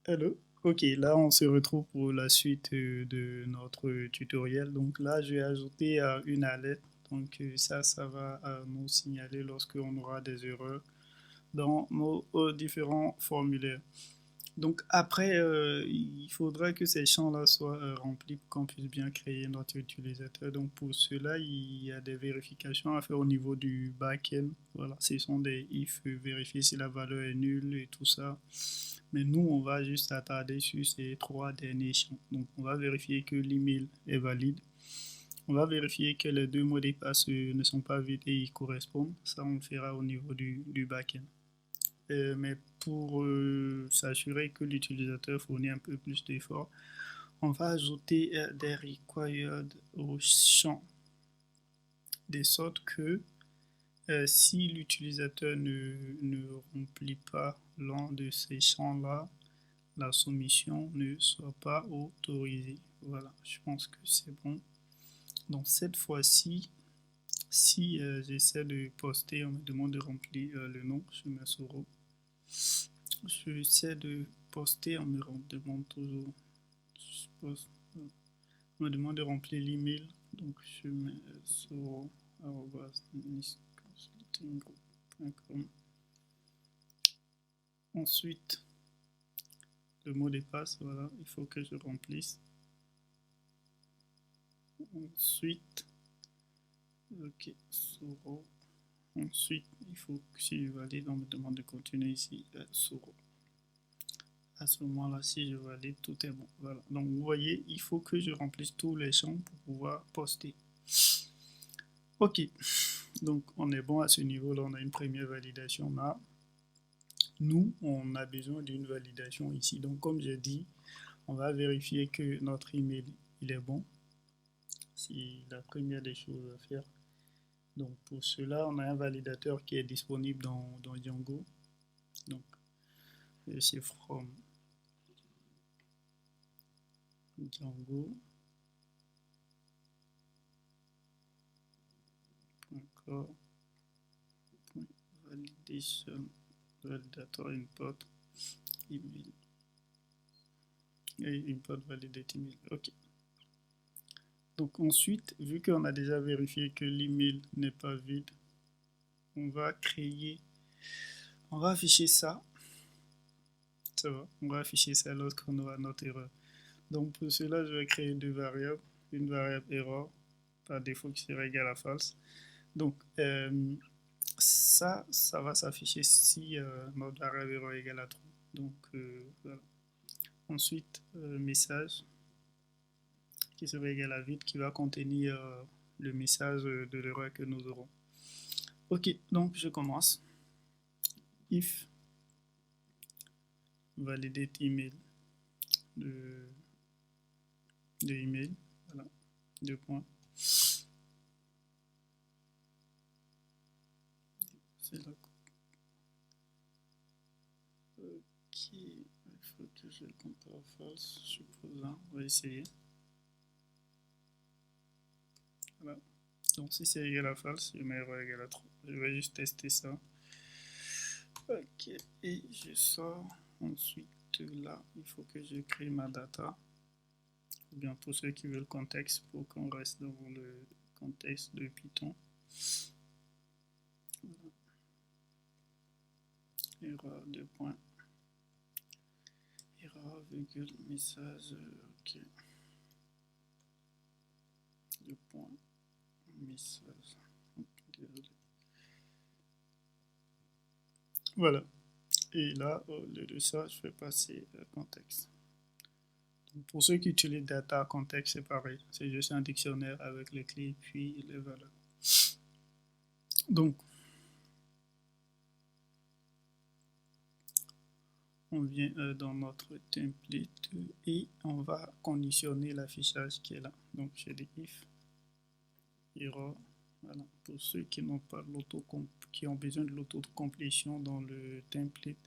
Hello. Ok, là on se retrouve pour la suite de notre tutoriel. Donc là, je vais ajouter une alerte. Donc ça va nous signaler lorsqu'on aura des erreurs dans nos différents formulaires. Donc après, il faudra que ces champs-là soient remplis pour qu'on puisse bien créer notre utilisateur. Donc pour cela, il y a des vérifications à faire au niveau du back-end. Voilà, ce sont des if, vérifier si la valeur est nulle et tout ça. Mais nous, on va juste attarder sur ces trois derniers champs. Donc on va vérifier que l'email est valide. On va vérifier que les deux mots de passe ne sont pas vides et ils correspondent. Ça, on le fera au niveau du back-end. Mais pour s'assurer que l'utilisateur fournit un peu plus d'efforts, on va ajouter des required au champ, de sorte que si l'utilisateur ne remplit pas l'un de ces champs-là, la soumission ne soit pas autorisée. Voilà, je pense que c'est bon. Donc cette fois-ci, si j'essaie de poster, on me demande de remplir le nom, je mets Soro. J'essaie de poster, on me demande toujours, on me demande de remplir l'email, donc je mets soro@nisconsultinggroup.com. Ensuite, le mot de passe, voilà, il faut que je remplisse. Ensuite, ok, Soro. Ensuite, il faut que si je valide, on me demande de continuer ici, Soro. À ce moment-là, si je valide, tout est bon. Voilà. Donc, vous voyez, il faut que je remplisse tous les champs pour pouvoir poster. Ok. Donc, on est bon à ce niveau-là. On a une première validation là. Nous, on a besoin d'une validation ici. Donc, comme j'ai dit, on va vérifier que notre email, il est bon. C'est la première des choses à faire. Donc, pour cela, on a un validateur qui est disponible dans Django. Donc, c'est from Django. Validation validator import email et import validate email. Ok. Donc ensuite, vu qu'on a déjà vérifié que l'email n'est pas vide, on va créer, on va afficher ça. Ça va, on va afficher ça lorsqu'on aura notre erreur. Donc pour cela, je vais créer deux variables. Une variable error, par défaut qui sera égale à false. Donc ça va s'afficher si notre variable error est égale à true. Donc voilà. Ensuite, message qui sera égal à vide qui va contenir le message de l'erreur que nous aurons. Ok, donc je commence. If validate email de, email, voilà, deux points. C'est là. Ok, il faut que je compare false, supposant, on va essayer. Voilà. Donc si c'est égal à false, je mets erreur égale à true. Je vais juste tester ça. Ok, et je sors. Ensuite, là, il faut que je crée ma data. Ou bien pour ceux qui veulent le contexte, pour qu'on reste dans le contexte de Python. Voilà. Erreur, deux points. Erreur, virgule, message, ok. Deux points, message. Désolé. Voilà. Et là, au lieu de ça, je vais passer contexte. Donc, pour ceux qui utilisent data, contexte, c'est pareil. C'est juste un dictionnaire avec les clés puis les valeurs. Donc, on vient dans notre template et on va conditionner l'affichage qui est là. Donc, j'ai des if, error. Voilà. Pour ceux qui n'ont pas qui ont besoin de l'autocomplétion dans le template,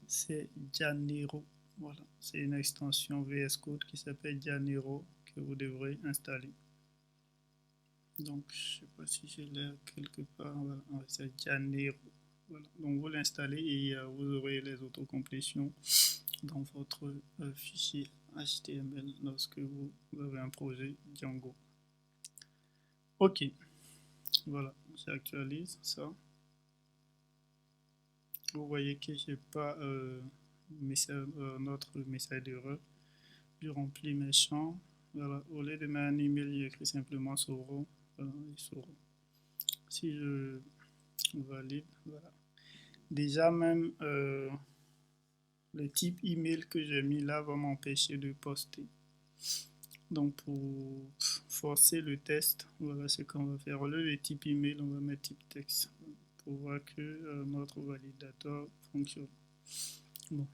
c'est Janero. Voilà, c'est une extension VS Code qui s'appelle Janero que vous devrez installer. Donc, je ne sais pas si je l'ai quelque part. Voilà, c'est Janero. Voilà. Donc, vous l'installez et vous aurez les autocomplétions dans votre fichier HTML lorsque vous avez un projet Django. Ok, voilà, j'actualise ça. Vous voyez que j'ai pas notre message d'erreur. Je remplis mes champs. Voilà. Au lieu de mettre un email, j'écris simplement Soro. Voilà, Soro. Si je valide, voilà. Déjà même le type email que j'ai mis là va m'empêcher de poster. Donc pour forcer le test, voilà ce qu'on va faire. Au lieu de type email, on va mettre type texte pour voir que notre validateur fonctionne. Bon,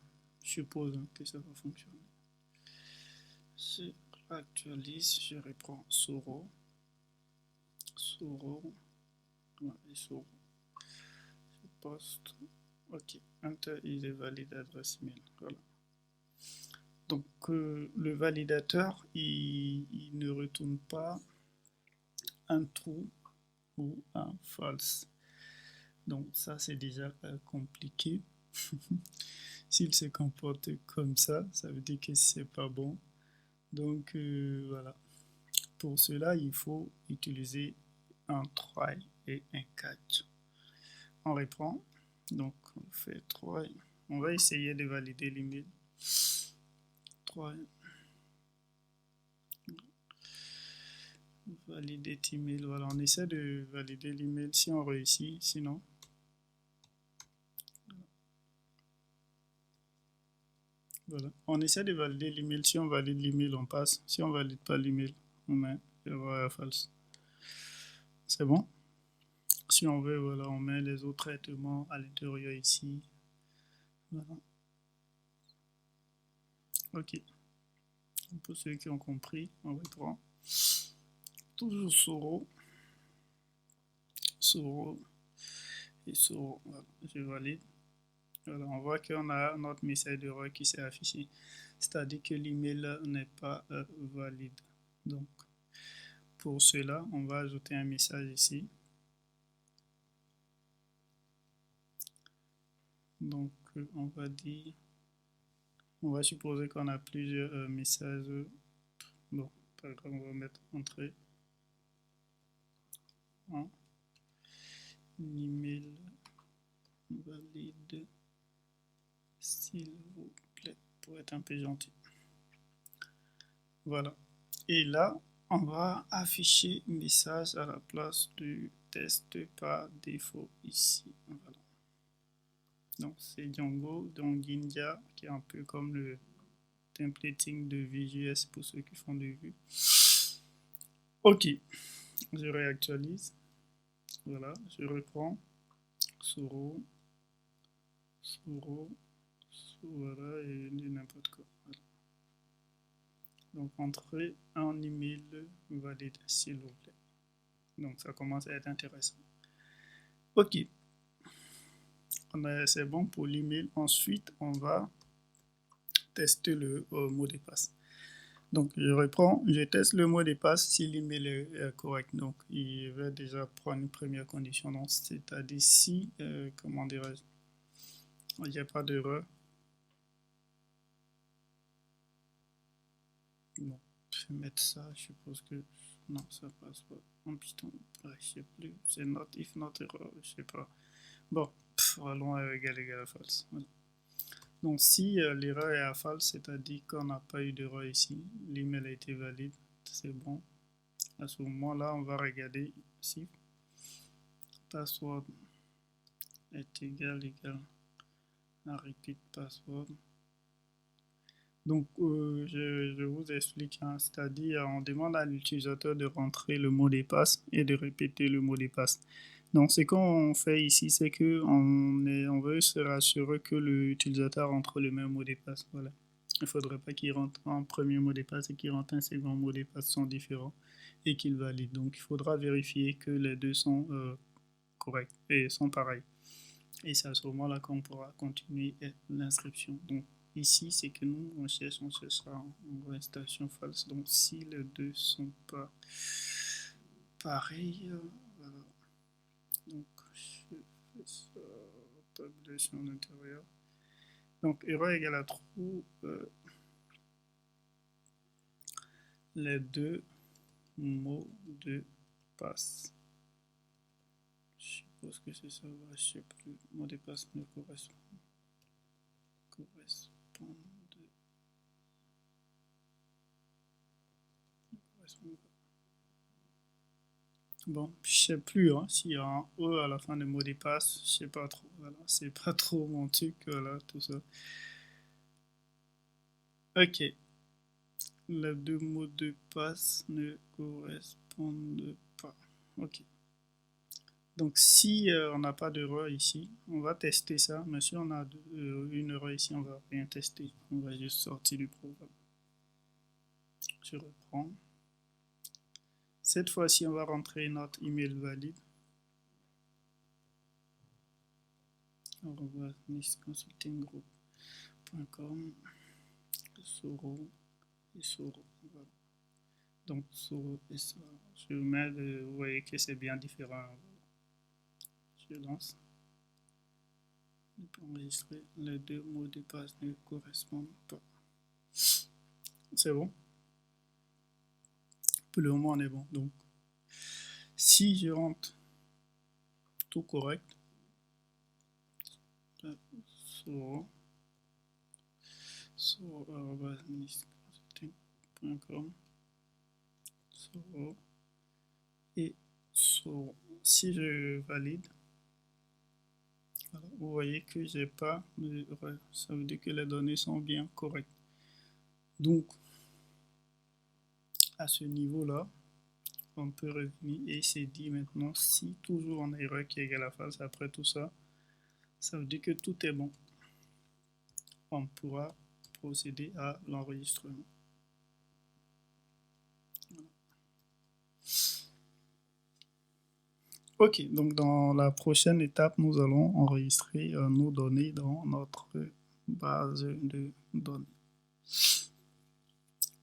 je suppose que ça va fonctionner. Je actualise, je reprends Soro. Soro. Voilà, Soro. Je poste. Ok, Enter, il est valide adresse email. Voilà. Donc le validateur, il ne retourne pas un true ou un false. Donc ça c'est déjà compliqué. S'il se comporte comme ça veut dire que c'est pas bon. Donc voilà. Pour cela, il faut utiliser un try et un catch. On reprend. Donc on fait try. On va essayer de valider l'email. Try. Valider email. Voilà, on essaie de valider l'email si on réussit, sinon. Voilà. On essaie de valider l'email. Si on valide l'email, on passe. Si on valide pas l'email, on met erreur false. C'est bon. Si on veut, voilà, on met les autres traitements à l'intérieur ici. Voilà. Ok. Pour ceux qui ont compris, on reprend. Toujours Soro. Soro. Et Soro. Voilà. Je valide. Voilà, on voit qu'on a notre message d'erreur qui s'est affiché. C'est-à-dire que l'email n'est pas valide. Donc, pour cela, on va ajouter un message ici. Donc, on va dire, on va supposer qu'on a plusieurs messages. Bon, pas grave, on va mettre entrée. Hein? Email valide, s'il vous plaît, pour être un peu gentil. Voilà. Et là, on va afficher message à la place du test par défaut ici. Voilà. Donc c'est Django, donc Jinja, qui est un peu comme le templating de Vue.js pour ceux qui font du Vue. Ok, je réactualise. Voilà, je reprends. Soro, Soro, voilà, et n'importe quoi. Voilà. Donc entrez un email valide, s'il vous plaît. Donc ça commence à être intéressant. Ok, c'est bon pour l'email. Ensuite, on va tester le mot de passe. Donc je reprends, je teste le mot de passe si l'email est correct. Donc il va déjà prendre une première condition, c'est-à-dire si, comment dirais-je, il n'y a pas d'erreur. Bon, je vais mettre ça, je suppose que non, ça passe pas en Python. Ouais, je sais plus, c'est not if not error, je sais pas. Bon, allons égal à false. Voilà. Donc si l'erreur est à false, c'est-à-dire qu'on n'a pas eu d'erreur ici, l'email a été valide, c'est bon. À ce moment-là, on va regarder si password est égal à repeat password. Donc, je vous explique, hein, c'est-à-dire on demande à l'utilisateur de rentrer le mot de passe et de répéter le mot de passe. Donc, ce qu'on fait ici, c'est que on veut se rassurer que l'utilisateur rentre le même mot de passe. Voilà. Il ne faudrait pas qu'il rentre un premier mot de passe et qu'il rentre un second mot de passe sont différents et qu'il valide. Donc, il faudra vérifier que les deux sont corrects et sont pareils. Et c'est à ce moment-là qu'on pourra continuer l'inscription. Donc, ici, c'est que nous, on cherche ça en installation false. Donc, si les deux sont pas pareils, voilà. Donc, je fais ça, publish en intérieur. Donc, erreur égale à true, les deux mots de passe. Je suppose que c'est ça, je sais plus. Le mot de passe ne correspond bon, je sais plus, hein, s'il y a un E à la fin des mots de passe, je sais pas trop, voilà, c'est pas trop mon truc, voilà, tout ça. Ok, les deux mots de passe ne correspondent pas, ok. Donc si on n'a pas d'erreur ici, on va tester ça, mais si on a une erreur ici, on va rien tester, on va juste sortir du programme. Je reprends. Cette fois-ci, on va rentrer notre email valide. nisconsultinggroup.com Soro et Soro. Voilà. Donc Soro et Soro. Je mets, vous voyez que c'est bien différent. Je lance. Pour enregistrer, les deux mots de passe ne correspondent pas. C'est bon. Pour le moment, on est bon. Donc, si je rentre tout correct, Soro, nisconsulting.com Soro et Soro. Si je valide, voilà, vous voyez que j'ai pas d'erreur. Ça veut dire que les données sont bien correctes. Donc, à ce niveau-là, on peut revenir et c'est dit maintenant si toujours on a erreur qui égale la false après tout ça, ça veut dire que tout est bon. On pourra procéder à l'enregistrement. Voilà. Ok, donc dans la prochaine étape, nous allons enregistrer nos données dans notre base de données.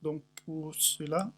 Donc pour cela,